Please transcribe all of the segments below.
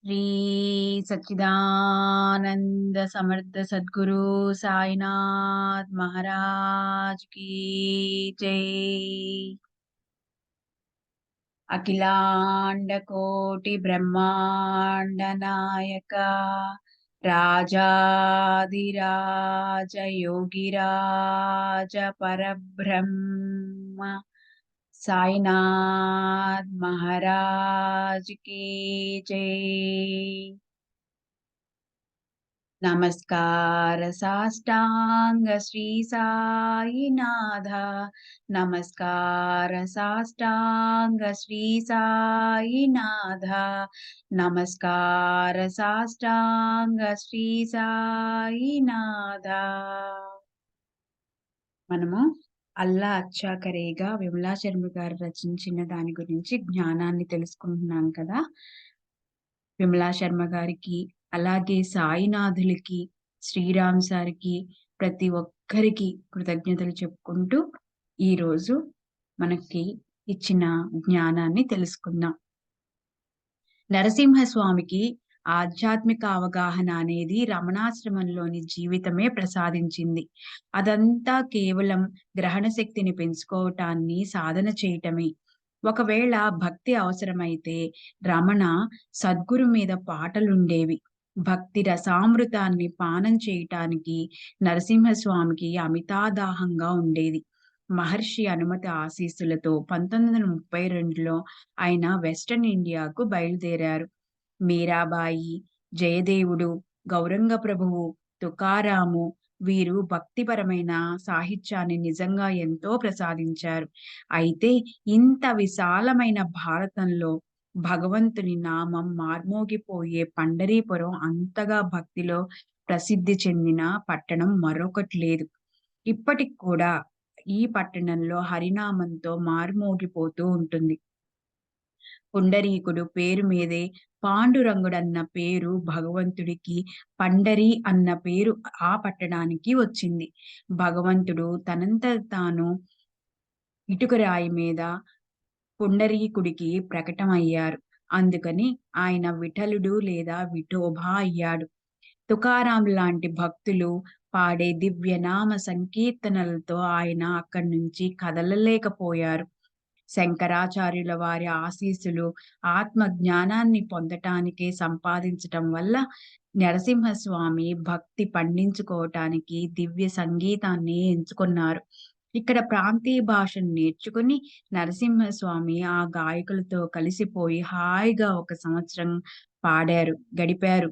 श्री सच्चिदानंद समर्थ सद्गुरु साईनाथ महाराज की जय। अखिलांड कोटि ब्रह्मांड नायक राजाधिराज योगिराज परब्रह्म साईनाथ महाराज की जय। नमस्कार साष्टांग श्री साईनाथ। नमस्कार साष्टांग श्री साईनाथ। नमस्कार साष्टांग श्री साईनाथ। మనము అల్లా అచ్చా కరేగా విమలా శర్మ గారు రచించిన దాని గురించి జ్ఞానాన్ని తెలుసుకుంటున్నాం కదా. విమలా శర్మ గారికి, అలాగే సాయినాథులకి, శ్రీరామ్ సార్కి, ప్రతి ఒక్కరికి కృతజ్ఞతలు చెప్పుకుంటూ ఈరోజు మనకి ఇచ్చిన జ్ఞానాన్ని తెలుసుకుందాం. నరసింహస్వామికి ఆధ్యాత్మిక అవగాహన అనేది రమణాశ్రమంలోని జీవితమే ప్రసాదించింది. అదంతా కేవలం గ్రహణ శక్తిని పెంచుకోవటాన్ని సాధన చేయటమే. ఒకవేళ భక్తి అవసరమైతే రమణ సద్గురు మీద పాటలుండేవి. భక్తి రసామృతాన్ని పానం చేయటానికి నరసింహస్వామికి అమితాదాహంగా ఉండేది. మహర్షి అనుమతి ఆశీస్సులతో 1932లో ఆయన వెస్టర్న్ ఇండియాకు బయలుదేరారు. మీరాబాయి, జయదేవుడు, గౌరంగ ప్రభువు, తుకారాము వీరు భక్తిపరమైన సాహిత్యాన్ని నిజంగా ఎంతో ప్రసాదించారు. అయితే ఇంత విశాలమైన భారతంలో భగవంతుని నామం మార్మోగిపోయే పండరీపురం అంతగా భక్తిలో ప్రసిద్ధి చెందిన పట్టణం మరొకటి లేదు. ఇప్పటికి కూడా ఈ పట్టణంలో హరినామంతో మార్మోగిపోతూ ఉంటుంది. పుండరీకుడు పేరు మీదే పాండురంగుడన్న పేరు భగవంతుడికి, పండరి అన్న పేరు ఆ పట్టణానికి వచ్చింది. భగవంతుడు తనంత తాను ఇటుకరాయి మీద పుండరీకుడికి ప్రకటమయ్యారు. అందుకని ఆయన విఠలుడు లేదా విఠోబా అయ్యాడు. తుకారాం లాంటి భక్తులు పాడే దివ్యనామ సంకీర్తనలతో ఆయన అక్కడి నుంచి కదలలేకపోయారు. శంకరాచార్యుల వారి ఆశీస్సులు ఆత్మ జ్ఞానాన్ని పొందటానికే సంపాదించటం వల్ల నరసింహస్వామి భక్తి పండించుకోవటానికి దివ్య సంగీతాన్ని ఎంచుకున్నారు. ఇక్కడ ప్రాంతీయ భాషను నేర్చుకుని నరసింహస్వామి ఆ గాయకులతో కలిసిపోయి హాయిగా 1 సంవత్సరం గడిపారు.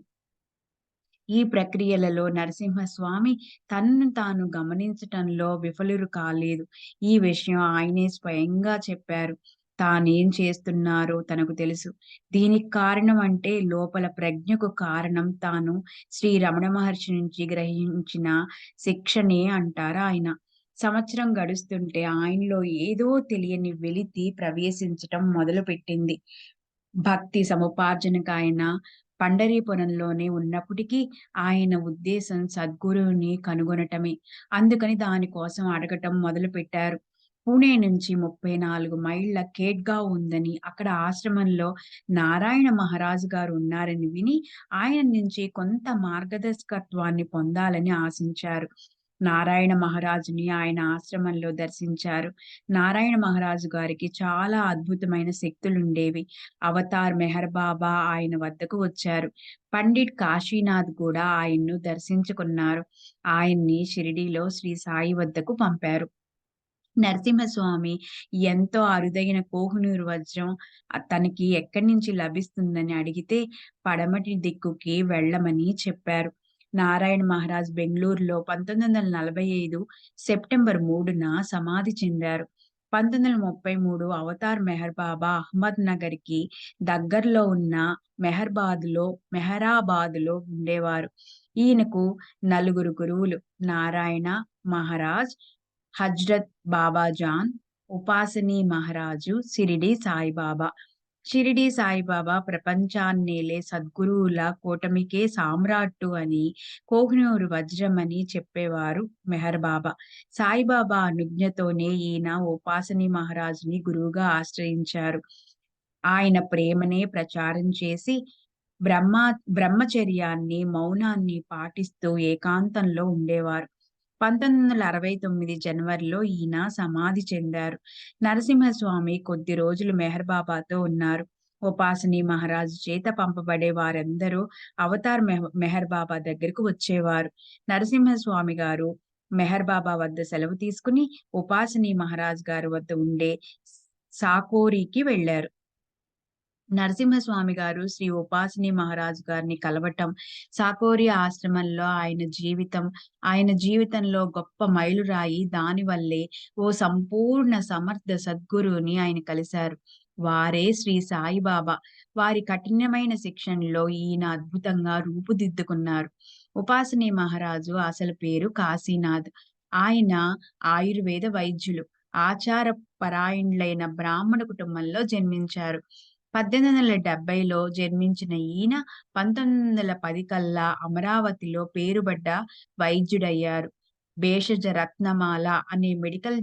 ఈ ప్రక్రియలలో నరసింహస్వామి తనను తాను గమనించటంలో విఫలురు కాలేదు. ఈ విషయం ఆయనే స్వయంగా చెప్పారు. తానేం చేస్తున్నారో తనకు తెలుసు. దీనికి కారణం అంటే లోపల ప్రజ్ఞకు కారణం తాను శ్రీ రమణ మహర్షి నుంచి గ్రహించిన శిక్షణే అంటారాయన. సంవత్సరం గడుస్తుంటే ఆయనలో ఏదో తెలియని వెలితి ప్రవేశించటం మొదలుపెట్టింది. భక్తి సముపార్జనకాయన పండరీపురంలోనే ఉన్నప్పటికీ ఆయన ఉద్దేశం సద్గురువుని కనుగొనటమే. అందుకని దానికోసం అడగటం మొదలుపెట్టారు. పూణే నుంచి 34 మైళ్ళ ఖేడ్గావ్ ఉందని, అక్కడ ఆశ్రమంలో నారాయణ మహారాజు గారు ఉన్నారని విని ఆయన నుంచి కొంత మార్గదర్శకత్వాన్ని పొందాలని ఆశించారు. నారాయణ మహారాజుని ఆయన ఆశ్రమంలో దర్శించారు. నారాయణ మహారాజు గారికి చాలా అద్భుతమైన శక్తులుండేవి. అవతార్ మెహర్ బాబా ఆయన వద్దకు వచ్చారు. పండిట్ కాశీనాథ్ కూడా ఆయన్ను దర్శించుకున్నారు. ఆయన్ని షిరిడీలో శ్రీ సాయి వద్దకు పంపారు. నరసింహస్వామి ఎంతో అరుదైన కోహినూరు వజ్రం తనకి ఎక్కడి నుంచి లభిస్తుందని అడిగితే పడమటి దిక్కుకి వెళ్ళమని చెప్పారు. నారాయణ మహారాజ్ బెంగుళూరులో 1945 సెప్టెంబర్ 3న సమాధి చెందారు. 1933 అవతార్ మెహర్ బాబా అహ్మద్ నగర్ కి దగ్గరలో ఉన్న మెహరాబాదులో ఉండేవారు. ఈయనకు 4 గురువులు: నారాయణ మహారాజ్, హజ్రత్ బాబాజాన్, ఉపాసనీ మహారాజు, షిరిడి సాయిబాబా. షిరిడి సాయిబాబా ప్రపంచాన్నేలే సద్గురువుల కూటమికే సామ్రాట్టు అని, కోహినూరు వజ్రం అని చెప్పేవారు మెహర్ బాబా. సాయిబాబా అనుజ్ఞతోనే ఈయన ఉపాసనీ మహారాజుని గురువుగా ఆశ్రయించారు. ఆయన ప్రేమనే ప్రచారం చేసి బ్రహ్మ బ్రహ్మచర్యాన్ని, మౌనాన్ని పాటిస్తూ ఏకాంతంలో ఉండేవారు. 1969 జనవరిలో ఈయన సమాధి చెందారు. నరసింహస్వామి కొద్ది రోజులు మెహర్ బాబాతో ఉన్నారు. ఉపాసనీ మహారాజు చేత పంపబడే వారందరూ అవతార్ మెహర్ బాబా దగ్గరకు వచ్చేవారు. నరసింహస్వామి గారు మెహర్ బాబా వద్ద సెలవు తీసుకుని ఉపాసనీ మహారాజ్ గారి వద్ద ఉండే సాకోరికి వెళ్లారు. నరసింహస్వామి గారు శ్రీ ఉపాసిని మహారాజు గారిని కలవటం, సాకోరి ఆశ్రమంలో ఆయన జీవితంలో గొప్ప మైలురాయి. దానివల్లే ఓ సంపూర్ణ సమర్థ సద్గురువుని ఆయన కలిశారు. వారే శ్రీ సాయిబాబా. వారి కఠినమైన శిక్షణలో ఈయన అద్భుతంగా రూపుదిద్దుకున్నారు. ఉపాసిని మహారాజు అసలు పేరు కాశీనాథ్. ఆయన ఆయుర్వేద వైద్యులు. ఆచార పరాయణులైన బ్రాహ్మణ కుటుంబంలో జన్మించారు. 1870లో జన్మించిన ఈయన 1910 కల్లా అమరావతిలో పేరుబడ్డ వైద్యుడయ్యారు. భేషజ రత్నమాల అనే మెడికల్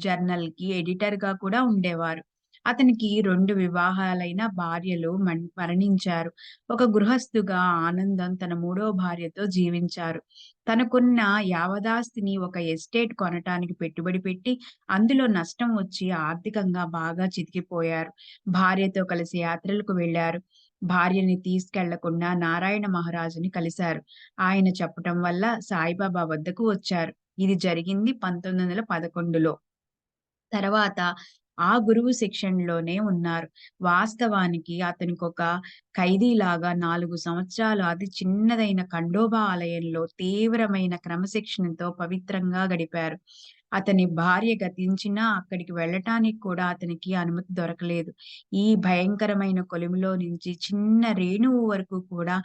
జర్నల్‌కి ఎడిటర్‌గా కూడా ఉండేవారు. అతనికి 2 వివాహాలైన భార్యలు మరణించారు. ఒక గృహస్థుగా ఆనందం తన మూడో భార్యతో జీవించారు. తనకున్న యావదాస్తిని ఒక ఎస్టేట్ కొనటానికి పెట్టుబడి పెట్టి, అందులో నష్టం వచ్చి ఆర్థికంగా బాగా చితికిపోయారు. భార్యతో కలిసి యాత్రలకు వెళ్లారు. భార్యని తీసుకెళ్లకుండా నారాయణ మహారాజుని కలిశారు. ఆయన చెప్పటం వల్ల సాయిబాబా వద్దకు వచ్చారు. ఇది జరిగింది 1911లో. తర్వాత ఆ గురువు శిక్షణలోనే ఉన్నారు. వాస్తవానికి అతనికొక ఖైదీలాగా 4 సంవత్సరాలు అతి చిన్నదైన ఖండోబా ఆలయంలో తీవ్రమైన క్రమశిక్షణతో పవిత్రంగా గడిపారు. అతని భార్య గతించినా అక్కడికి వెళ్ళటానికి కూడా అతనికి అనుమతి దొరకలేదు. ఈ భయంకరమైన కొలిమిలో నుంచి చిన్న రేణువు వరకు కూడా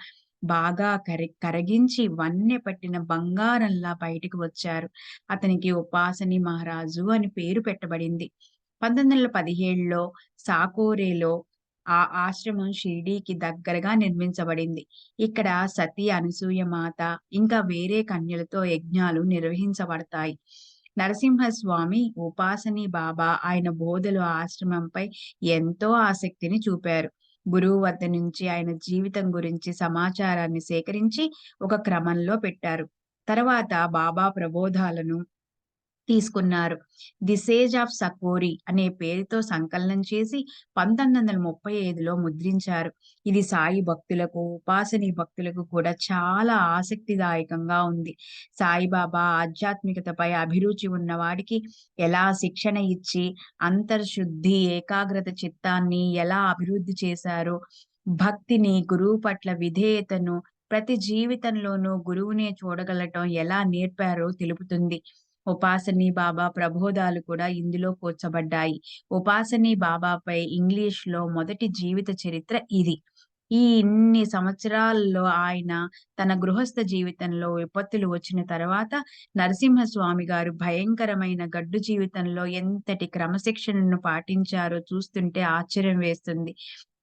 బాగా కరగించి వన్నె పట్టిన బంగారంలా బయటికి వచ్చారు. అతనికి ఉపాసని మహారాజు అని పేరు పెట్టబడింది. 1917లో సాకోరేలో ఆ ఆశ్రమం షిరిడీకి దగ్గరగా నిర్మించబడింది. ఇక్కడ సతీ అనసూయ మాత, ఇంకా వేరే కన్యలతో యజ్ఞాలు నిర్వహించబడతాయి. నరసింహస్వామి, ఉపాసని బాబా ఆయన బోధలు ఆశ్రమంపై ఎంతో ఆసక్తిని చూపారు. గురువు వద్ద నుంచి ఆయన జీవితం గురించి సమాచారాన్ని సేకరించి ఒక క్రమంలో పెట్టారు. తర్వాత బాబా ప్రబోధాలను తీసుకున్నారు. 'ది సేజ్ ఆఫ్ సకోరి' అనే పేరుతో సంకలనం చేసి 1935లో ముద్రించారు. ఇది సాయి భక్తులకు, ఉపాసనీ భక్తులకు కూడా చాలా ఆసక్తిదాయకంగా ఉంది. సాయిబాబా ఆధ్యాత్మికతపై అభిరుచి ఉన్నవాడికి ఎలా శిక్షణ ఇచ్చి, అంతర్శుద్ధి, ఏకాగ్రత చిత్తాన్ని ఎలా అభివృద్ధి చేశారో, భక్తిని, గురువు పట్ల విధేయతను, ప్రతి జీవితంలోనూ గురువునే చూడగలటం ఎలా నేర్పారో తెలుపుతుంది. ఉపాసనీ బాబా ప్రబోధాలు కూడా ఇందులో కూర్చబడ్డాయి. ఉపాసనీ బాబాపై ఇంగ్లీష్‌లో మొదటి జీవిత చరిత్ర ఇది. ఈ ఇన్ని సంవత్సరాల్లో ఆయన తన గృహస్థ జీవితంలో విపత్తులు వచ్చిన తర్వాత నరసింహస్వామి గారు భయంకరమైన గడ్డు జీవితంలో ఎంతటి క్రమశిక్షణను పాటించారో చూస్తుంటే ఆశ్చర్యం వేస్తుంది.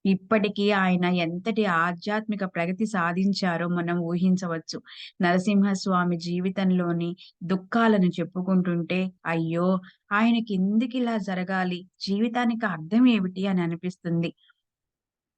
ఇప్పటికీ ఆయన ఎంతటి ఆధ్యాత్మిక ప్రగతి సాధించారో మనం ఊహించవచ్చు. నరసింహస్వామి జీవితంలోని దుఃఖాలను చెప్పుకుంటుంటే, అయ్యో! ఆయనకెందుకిలా జరగాలి? జీవితానికి అర్థం ఏమిటి అని అనిపిస్తుంది.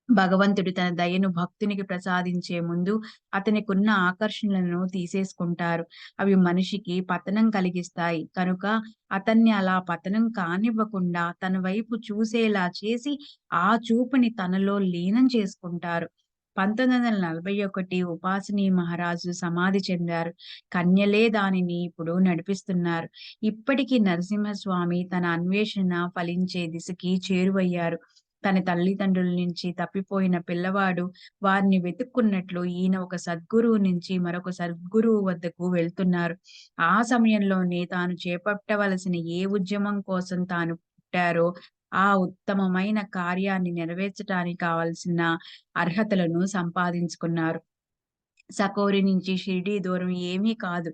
భగవంతుడు తన దయను భక్తునికి ప్రసాదించే ముందు అతనికున్న ఆకర్షణలను తీసేసుకుంటారు. అవి మనిషికి పతనం కలిగిస్తాయి. కనుక అతన్ని అలా పతనం కానివ్వకుండా తన వైపు చూసేలా చేసి, ఆ చూపుని తనలో లీనం చేసుకుంటారు. 1941 ఉపాసిని మహారాజు సమాధి చెందారు. కన్యలే దానిని ఇప్పుడు నడిపిస్తున్నారు. ఇప్పటికీ నరసింహస్వామి తన అన్వేషణ ఫలించే దిశకి చేరువయ్యారు. తన తల్లిదండ్రుల నుంచి తప్పిపోయిన పిల్లవాడు వారిని వెతుక్కున్నట్లు ఈయన ఒక సద్గురువు నుంచి మరొక సద్గురువు వద్దకు వెళ్తున్నారు. ఆ సమయంలోనే తాను చేపట్టవలసిన ఏ ఉద్యమం కోసం తాను పుట్టారో, ఆ ఉత్తమమైన కార్యాన్ని నెరవేర్చటానికి కావలసిన అర్హతలను సంపాదించుకున్నారు. సకోరి నుంచి షిరిడీ దూరం ఏమీ కాదు.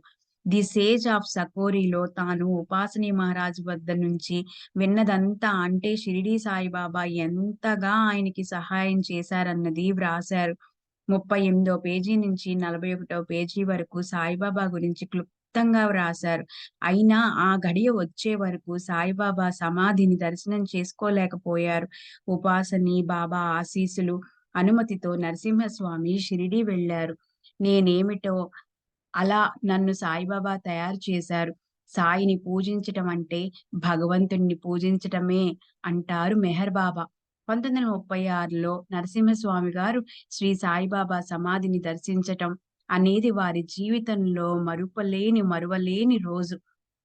'ది సేజ్ ఆఫ్ సకోరి'లో తాను ఉపాసనీ మహారాజు వద్ద నుంచి విన్నదంతా, అంటే షిరిడీ సాయిబాబా ఎంతగా ఆయనకి సహాయం చేశారన్నది వ్రాశారు. 38వ పేజీ నుంచి 41వ పేజీ వరకు సాయిబాబా గురించి క్లుప్తంగా వ్రాశారు. అయినా ఆ ఘడియ వచ్చే వరకు సాయిబాబా సమాధిని దర్శనం చేసుకోలేకపోయారు. ఉపాసనీ బాబా ఆశీస్సులు అనుమతితో నరసింహస్వామి షిరిడీ వెళ్లారు. నేనేమిటో అలా నన్ను సాయిబాబా తయారు చేశారు. సాయిని పూజించటం అంటే భగవంతుడిని పూజించటమే అంటారు మెహర్ బాబా. 1936లో నరసింహస్వామి గారు శ్రీ సాయిబాబా సమాధిని దర్శించటం అనేది వారి జీవితంలో మరువలేని రోజు.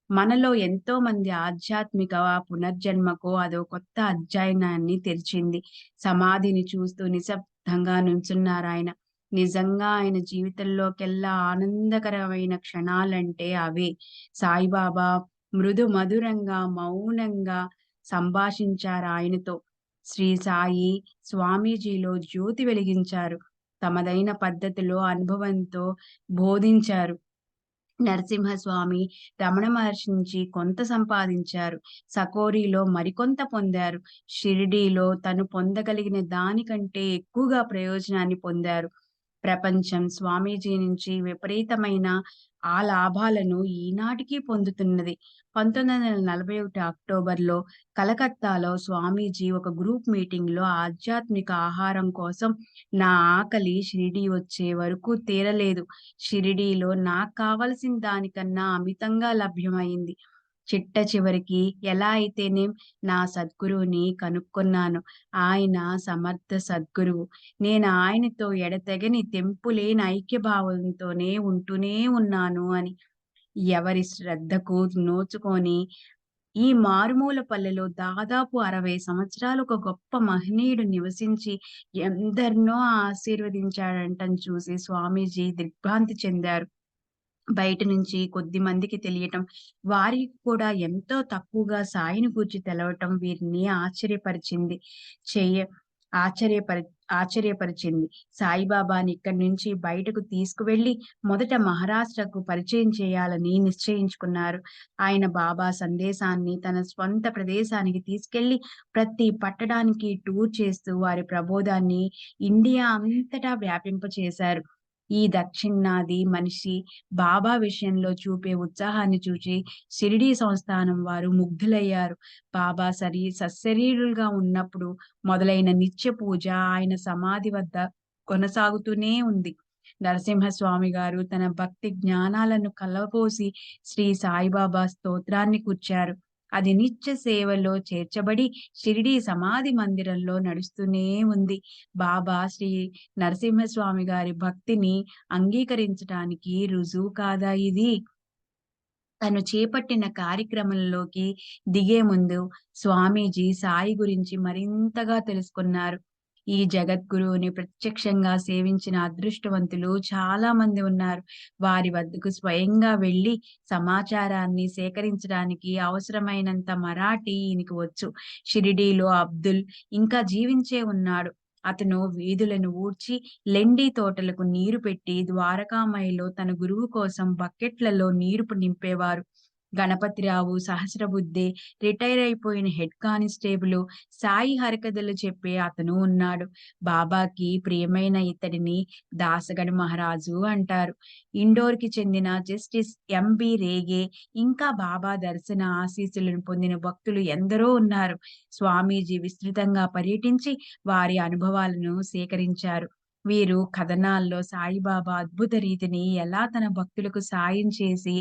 మనలో ఎంతో మంది ఆధ్యాత్మిక పునర్జన్మకో అదో కొత్త అధ్యాయనాన్ని తెరిచింది. సమాధిని చూస్తూ నిశ్శబ్దంగా నుంచున్నారాయన. నిజంగా ఆయన జీవితంలోకెల్లా ఆనందకరమైన క్షణాలంటే అవే. సాయిబాబా మృదు మధురంగా, మౌనంగా సంభాషించారాయనతో. శ్రీ సాయి స్వామీజీలో జ్యోతి వెలిగించారు. తమదైన పద్ధతిలో, అనుభవంతో బోధించారు. నరసింహస్వామి రమణ మహర్షి నుంచి కొంత సంపాదించారు. సకోరిలో మరికొంత పొందారు. షిరిడీలో తను పొందగలిగిన దానికంటే ఎక్కువగా ప్రయోజనాన్ని పొందారు. ప్రపంచం స్వామీజీ నుంచి విపరీతమైన ఆ లాభాలను ఈనాటికీ పొందుతున్నది. 1941 అక్టోబర్‌లో కలకత్తాలో స్వామీజీ ఒక గ్రూప్ మీటింగ్‌లో ఆధ్యాత్మిక ఆహారం కోసం నా ఆకలి షిరిడీ వచ్చే వరకు తీరలేదు. షిరిడీలో నాక్కావలసిన దానికన్నా అమితంగా లభ్యమయింది. చిట్ట చివరికి ఎలా అయితేనేం నా సద్గురువుని కనుక్కున్నాను. ఆయన సమర్థ సద్గురువు. నేను ఆయనతో ఎడతెగని తెంపులేని ఐక్యభావంతోనే ఉంటూనే ఉన్నాను అని. ఎవరి శ్రద్ధకు నోచుకొని ఈ మారుమూల పల్లెలో దాదాపు 60 సంవత్సరాలు ఒక గొప్ప మహనీయుడు నివసించి ఎందరినో ఆశీర్వదించాడంటం చూసి స్వామీజీ దిగ్భ్రాంతి చెందారు. బయట నుంచి కొద్ది మందికి తెలియటం, వారికి కూడా ఎంతో తక్కువగా సాయిని గూర్చి తెలవటం వీరిని ఆశ్చర్యపరిచింది. చెయ్య ఆశ్చర్యపరి ఆశ్చర్యపరిచింది. సాయిబాబాని ఇక్కడి నుంచి బయటకు తీసుకువెళ్ళి మొదట మహారాష్ట్రకు పరిచయం చేయాలని నిశ్చయించుకున్నారు. ఆయన బాబా సందేశాన్ని తన స్వంత ప్రదేశానికి తీసుకెళ్ళి ప్రతి పట్టణానికి టూర్ చేస్తూ వారి ప్రబోధాన్ని ఇండియా అంతటా వ్యాపింపచేశారు. ఈ దక్షిణాది మనిషి బాబా విషయంలో చూపే ఉత్సాహాన్ని చూచి షిరిడీ సంస్థానం వారు ముగ్ధులయ్యారు. బాబా సశరీరులుగా ఉన్నప్పుడు మొదలైన నిత్య పూజ ఆయన సమాధి వద్ద కొనసాగుతూనే ఉంది. నరసింహస్వామి గారు తన భక్తి జ్ఞానాలను కలబోసి శ్రీ సాయిబాబా స్తోత్రాన్ని కూర్చారు. అది నిత్య సేవలో చేర్చబడి షిరిడీ సమాధి మందిరంలో నడుస్తూనే ఉంది. బాబా శ్రీ నరసింహస్వామి గారి భక్తిని అంగీకరించటానికి రుజువు కాదా ఇది? తను చేపట్టిన కార్యక్రమంలోకి దిగే ముందు స్వామీజీ సాయి గురించి మరింతగా తెలుసుకున్నారు. ఈ జగద్గురువుని ప్రత్యక్షంగా సేవించిన అదృష్టవంతులు చాలా మంది ఉన్నారు. వారి వద్దకు స్వయంగా వెళ్లి సమాచారాన్ని సేకరించడానికి అవసరమైనంత మరాఠీ ఈయనకి వచ్చు. షిరిడీలో అబ్దుల్ ఇంకా జీవించే ఉన్నాడు. అతను వీధులను ఊడ్చి, లెండి తోటలకు నీరు పెట్టి, ద్వారకామాయిలో తన గురువు కోసం బకెట్లలో నీరు నింపేవారు. గణపతిరావు సహస్రబుద్ధే రిటైర్ అయిపోయిన హెడ్ కానిస్టేబులు, సాయి హరికథలు చెప్పే అతను ఉన్నాడు. బాబాకి ప్రియమైన ఇతడిని దాసగణ మహారాజు అంటారు. ఇండోర్‌కి చెందిన జస్టిస్ ఎంబి రేగే, ఇంకా బాబా దర్శన ఆశీస్సులను పొందిన భక్తులు ఎందరో ఉన్నారు. స్వామీజీ విస్తృతంగా పర్యటించి వారి అనుభవాలను సేకరించారు. వీరు కథనాల్లో సాయిబాబా అద్భుత రీతిని ఎలా తన భక్తులకు సాయం చేసి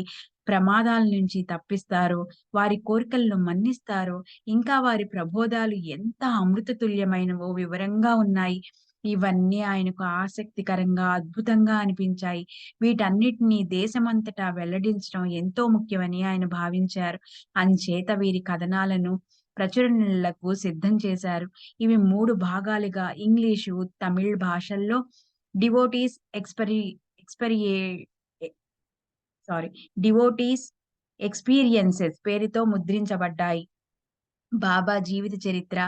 ప్రమాదాల నుంచి తప్పిస్తారో, వారి కోరికలను మన్నిస్తారో, ఇంకా వారి ప్రబోధాలు ఎంత అమృతతుల్యమైనవో వివరంగా ఉన్నాయి. ఇవన్నీ ఆయనకు ఆసక్తికరంగా, అద్భుతంగా అనిపించాయి. వీటన్నిటిని దేశమంతటా వెల్లడించడం ఎంతో ముఖ్యమని ఆయన భావించారు. అంచేత వీరి కథనాలను ప్రచురణలకు సిద్ధం చేశారు. ఇవి 3 భాగాలుగా ఇంగ్లీషు, తమిళ్ భాషల్లో డివోటీస్ ఎక్స్‌పరి ఎక్స్‌పరియే ఎ సారీ డివోటీస్ ఎక్స్‌పీరియన్సెస్ పేరుతో ముద్రించబడ్డాయి. బాబా జీవిత చరిత్ర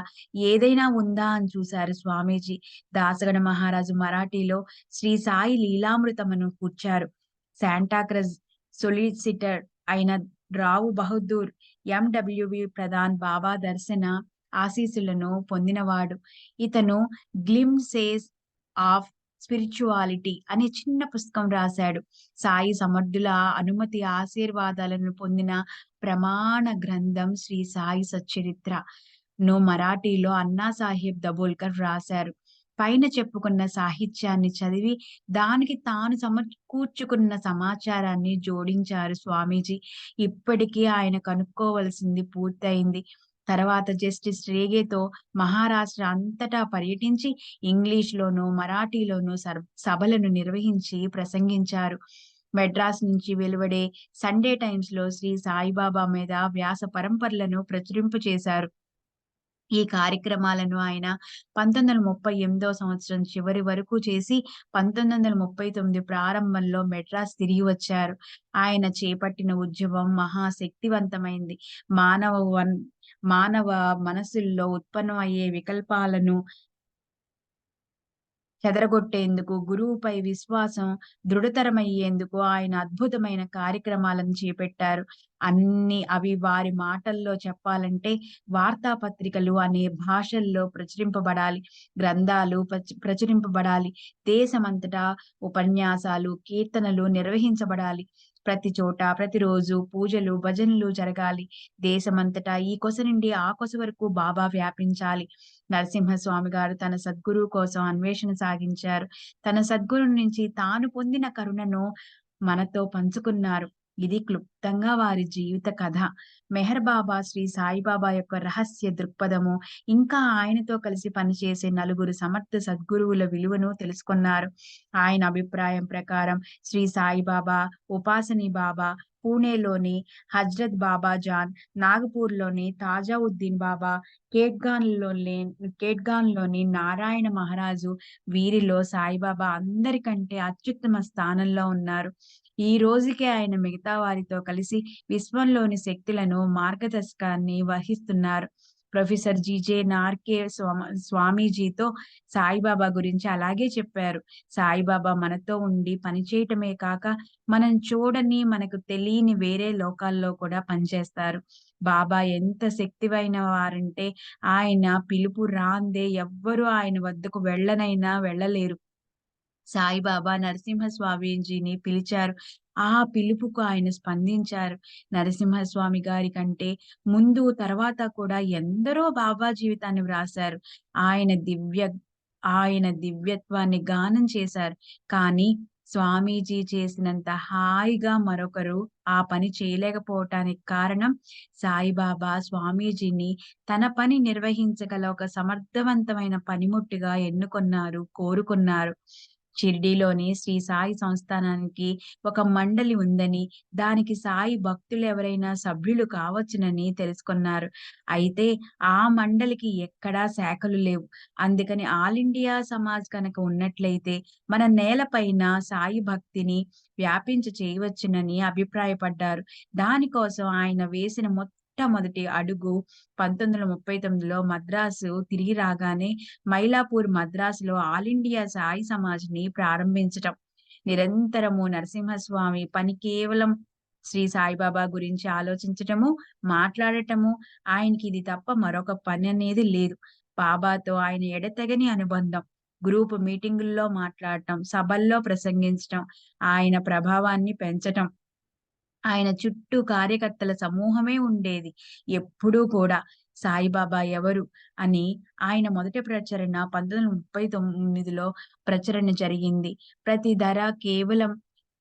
ఏదైనా ఉందా అని చూశారు స్వామీజీ. దాసగణ మహారాజు మరాఠీలో శ్రీ సాయి లీలామృతమును కూర్చారు. శాంటాక్రజ్ సొలిసిటర్ అయిన రావు బహదూర్ ఎండబ్ల్యూవి ప్రధాన్ బాబా దర్శన ఆశీస్సులను పొందినవాడు. ఇతను గ్లింప్సెస్ ఆఫ్ స్పిరిచువాలిటీ అనే చిన్న పుస్తకం రాశాడు. సాయి సమర్థుల అనుమతి ఆశీర్వాదాలను పొందిన ప్రమాణ గ్రంథం శ్రీ సాయి సచ్చరిత్ర ను మరాఠీలో అన్నా సాహెబ్ దబోల్కర్ వ్రాశారు. పైన చెప్పుకున్న సాహిత్యాన్ని చదివి, దానికి తాను సమకూర్చుకున్న సమాచారాన్ని జోడించారు స్వామీజీ. ఇప్పటికీ ఆయన కనుక్కోవలసింది పూర్తయింది. తర్వాత జస్టిస్ రేగేతో మహారాష్ట్ర అంతటా పర్యటించి ఇంగ్లీష్‌లోను, మరాఠీలోను సభలను నిర్వహించి ప్రసంగించారు. మెడ్రాస్ నుంచి వెలువడే సండే టైమ్స్‌లో శ్రీ సాయిబాబా మీద వ్యాస పరంపరలను ప్రచురింపచేశారు. ఈ కార్యక్రమాలను ఆయన 1938 సంవత్సరం చివరి వరకు చేసి 1939 ప్రారంభంలో మెడ్రాస్ తిరిగి వచ్చారు. ఆయన చేపట్టిన ఉద్యమం మహాశక్తివంతమైంది. మానవ వన్ మానవ మనసుల్లో ఉత్పన్నమయ్యే వికల్పాలను చెదరగొట్టేందుకు, గురువుపై విశ్వాసం దృఢతరమయ్యేందుకు ఆయన అద్భుతమైన కార్యక్రమాలను చేపట్టారు. అవి వారి మాటల్లో చెప్పాలంటే వార్తాపత్రికలు అనే భాషల్లో ప్రచురింపబడాలి. గ్రంథాలు ప్రచురింపబడాలి. దేశమంతటా ఉపన్యాసాలు, కీర్తనలు నిర్వహించబడాలి. ప్రతి చోట, ప్రతిరోజు పూజలు, భజనలు జరగాలి. దేశమంతటా ఈ కొస నుండి ఆ కొస వరకు బాబా వ్యాపించాలి. నరసింహస్వామి గారు తన సద్గురువు కోసం అన్వేషణ సాగించారు. తన సద్గురువు నుంచి తాను పొందిన కరుణను మనతో పంచుకున్నారు. ఇది క్లుప్తంగా వారి జీవిత కథ. మెహర్ బాబా శ్రీ సాయిబాబా యొక్క రహస్య దృక్పథము, ఇంకా ఆయనతో కలిసి పనిచేసే నలుగురు సమర్థ సద్గురువుల విలువను తెలుసుకున్నారు. ఆయన అభిప్రాయం ప్రకారం శ్రీ సాయిబాబా, ఉపాసనీ బాబా, పూణేలోని హజ్రత్ బాబా జాన్, నాగపూర్‌లోని తాజావుద్దీన్ బాబా, కేట్‌గాన్‌లోని నారాయణ మహారాజు, వీరిలో సాయిబాబా అందరికంటే అత్యుత్తమ స్థానంలో ఉన్నారు. ఈ రోజుకి ఆయన మిగతా వారితో కలిసి విశ్వంలోని శక్తులను మార్గదర్శకాన్ని వహిస్తున్నారు. ప్రొఫెసర్ జీజే నార్కే స్వామీజీతో సాయిబాబా గురించి అలాగే చెప్పారు. సాయిబాబా మనతో ఉండి పనిచేయటమే కాక, మనం చూడని, మనకు తెలియని వేరే లోకాల్లో కూడా పనిచేస్తారు. బాబా ఎంత శక్తివైన వారంటే, ఆయన పిలుపు రాందే ఎవ్వరూ ఆయన వద్దకు వెళ్ళలేరు. సాయిబాబా నరసింహ స్వామీజీని పిలిచారు. ఆ పిలుపుకు ఆయన స్పందించారు. నరసింహస్వామి గారి కంటే ముందు, తర్వాత కూడా ఎందరో బాబా జీవితాన్ని వ్రాసారు. ఆయన దివ్య ఆయన దివ్యత్వాన్ని గానం చేశారు. కానీ స్వామీజీ చేసినంత హాయిగా మరొకరు ఆ పని చేయలేకపోవటానికి కారణం, సాయిబాబా స్వామీజీని తన పని నిర్వహించగల ఒక సమర్థవంతమైన పనిముట్టుగా ఎన్నుకొన్నారు, కోరుకున్నారు. షిర్డీలోని శ్రీ సాయి సంస్థానానికి ఒక మండలి ఉందని, దానికి సాయి భక్తులెవరైనా సభ్యులు కావచ్చునని తెలుసుకున్నారు. అయితే ఆ మండలికి ఎక్కడా శాఖలు లేవు. అందుకని ఆల్ ఇండియా సమాజ్ కనుక ఉన్నట్లయితే మన నేలపైన సాయి భక్తిని చేయవచ్చునని అభిప్రాయపడ్డారు. దానికోసం ఆయన వేసిన మొట్టమొదటి అడుగు 1939లో మద్రాసు తిరిగి రాగానే మైలాపూర్, మద్రాసులో ఆల్ ఇండియా సాయి సమాజ్‌ని ప్రారంభించటం. నిరంతరము నరసింహస్వామి పని కేవలం శ్రీ సాయిబాబా గురించి ఆలోచించటము, మాట్లాడటము, ఆయనకి ఇది తప్ప మరొక పననేది లేదు. బాబాతో ఆయన ఎడతెగని అనుబంధం. గ్రూప్ మీటింగుల్లో మాట్లాడటం, సభల్లో ప్రసంగించటం, ఆయన ప్రభావాన్ని పెంచటం. ఆయన చుట్టూ కార్యకర్తల సమూహమే ఉండేది. ఎప్పుడూ కూడా సాయిబాబా ఎవరు అని ఆయన మొదటి ప్రచురణ 1939లో ప్రచురణ జరిగింది. ప్రతి ధర కేవలం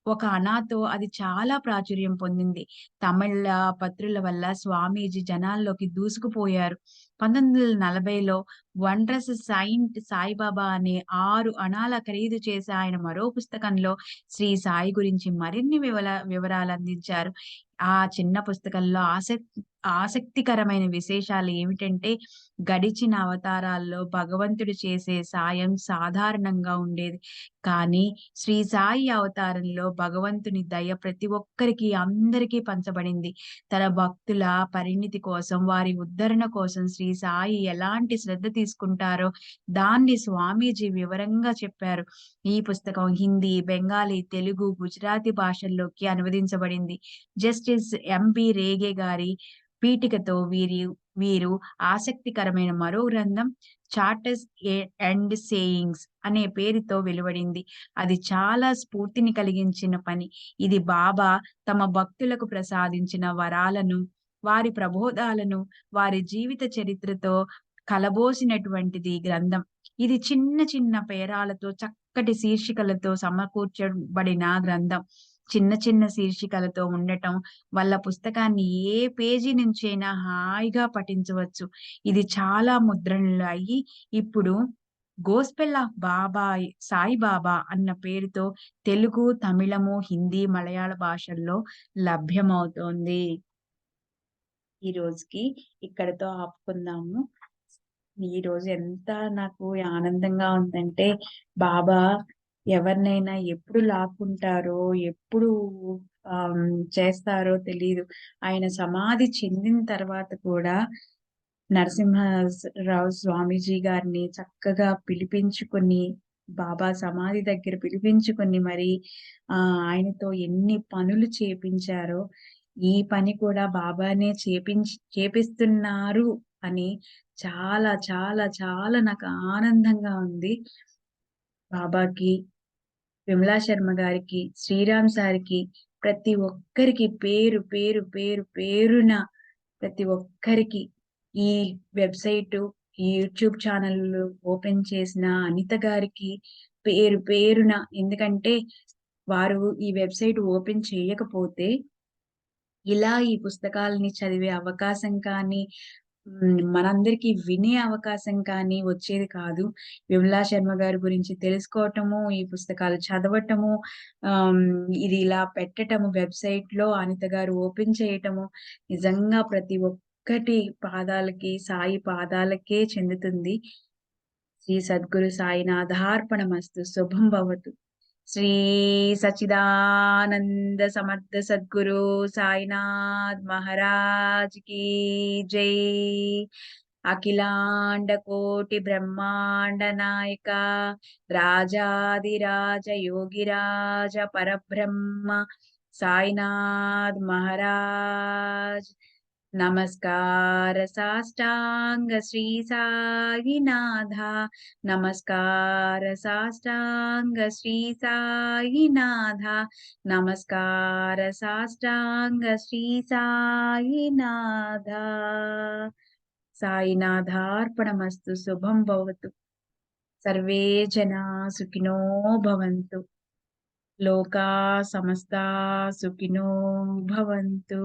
ఒక అనాతో అది చాలా ప్రాచుర్యం పొందింది. తమిళ పత్రుల వల్ల స్వామీజీ జనాల్లోకి దూసుకుపోయారు. 1940లో వండర్స్ సెయింట్ సాయిబాబా అనే 6 అణాల ఖరీదు చేసే ఆయన మరో పుస్తకంలో శ్రీ సాయి గురించి మరిన్ని వివరాలందించారు. ఆ చిన్న పుస్తకంలో ఆసక్తికరమైన విశేషాలు ఏమిటంటే, గడిచిన అవతారాల్లో భగవంతుడు చేసే సాయం సాధారణంగా ఉండేది. కానీ శ్రీ సాయి అవతారంలో భగవంతుని దయ ప్రతి ఒక్కరికి, అందరికీ పంచబడింది. తన భక్తుల పరిణితి కోసం, వారి ఉద్ధరణ కోసం శ్రీ సాయి ఎలాంటి శ్రద్ధ తీసుకుంటారో దాన్ని స్వామీజీ వివరంగా చెప్పారు. ఈ పుస్తకం హిందీ, బెంగాలీ, తెలుగు, గుజరాతీ భాషల్లోకి అనువదించబడింది. జస్టిస్ ఎంబి రేగే గారి పీఠికతో వీరు ఆసక్తికరమైన మరో గ్రంథం చార్టర్స్ అండ్ సేయింగ్స్ అనే పేరుతో వెలువడింది. అది చాలా స్ఫూర్తిని కలిగించిన పని. ఇది బాబా తమ భక్తులకు ప్రసాదించిన వరాలను, వారి ప్రబోధాలను, వారి జీవిత చరిత్రతో కలబోసినటువంటిది ఈ గ్రంథం. ఇది చిన్న చిన్న పేరాలతో చక్కటి శీర్షికలతో సమకూర్చబడిన గ్రంథం. చిన్న చిన్న శీర్షికలతో ఉండటం వల్ల పుస్తకాన్ని ఏ పేజీ నుంచైనా హాయిగా పఠించవచ్చు. ఇది చాలా ముద్రణలు అయ్యి ఇప్పుడు 'గోస్పెల్ ఆఫ్ బాబాయ్ సాయిబాబా' అన్న పేరుతో తెలుగు, తమిళము, హిందీ, మలయాళ భాషల్లో లభ్యమవుతోంది. ఈ రోజుకి ఇక్కడితో ఆపుకుందాము. ఈరోజు ఎంత నాకు ఆనందంగా ఉందంటే, బాబా ఎవరినైనా ఎప్పుడు లాక్కుంటారో, ఎప్పుడు చేస్తారో ఆయన సమాధి చెందిన తర్వాత కూడా నరసింహారావు స్వామీజీ గారిని చక్కగా పిలిపించుకొని, బాబా సమాధి దగ్గర పిలిపించుకొని మరి ఆయనతో ఎన్ని పనులు చేపించారో, ఈ పని కూడా బాబానే చేపిస్తున్నారు అని చాలా, చాలా, చాలా నాకు ఆనందంగా ఉంది. బాబాకి, విమలా శర్మ గారికి, శ్రీరామ్ సార్‌కి, ప్రతి ఒక్కరికి పేరు, పేరు, పేరు, పేరున ప్రతి ఒక్కరికి ఈ వెబ్‌సైటు, ఈ యూట్యూబ్ ఛానల్ ఓపెన్ చేసిన అనిత గారికి పేరు పేరున ఎందుకంటే వారు ఈ వెబ్‌సైట్ ఓపెన్ చేయకపోతే ఇలా ఈ పుస్తకాలని చదివే అవకాశం కానీ, మనందరికీ వినే అవకాశం కానీ వచ్చేది కాదు. విమలా శర్మ గారి గురించి తెలుసుకోవటము, ఈ పుస్తకాలు చదవటము, ఆహ్, ఇది ఇలా పెట్టటము వెబ్‌సైట్‌లో అనిత గారు ఓపెన్ చేయటము, నిజంగా ప్రతి ఒక్కటి పాదాలకి, సాయి పాదాలకే చెందుతుంది. శ్రీ సద్గురు సాయినాథార్పణమస్తు. శుభం భవతు. శ్రీ సచ్చిదానంద సమర్థ సద్గురు సాయినాథ్ మహారాజ్ की జై. అఖిలాండ కోటి బ్రహ్మాండ నాయక రాజాదిరాజ యోగిరాజ పరబ్రహ్మ సాయినాథ్ మహారాజ్. నమస్కార సాష్టాంగ శ్రీ సాయినాథ. నమస్కార సాష్టాంగ శ్రీ సాయినాథ. నమస్కార సాష్టాంగ శ్రీ సాయినాథ. సాయినాథార్పణమస్తు. శుభం భవతు. సర్వే జనా సుఖినో భవంతు. లోకా సమస్తా సుఖినో భవంతు.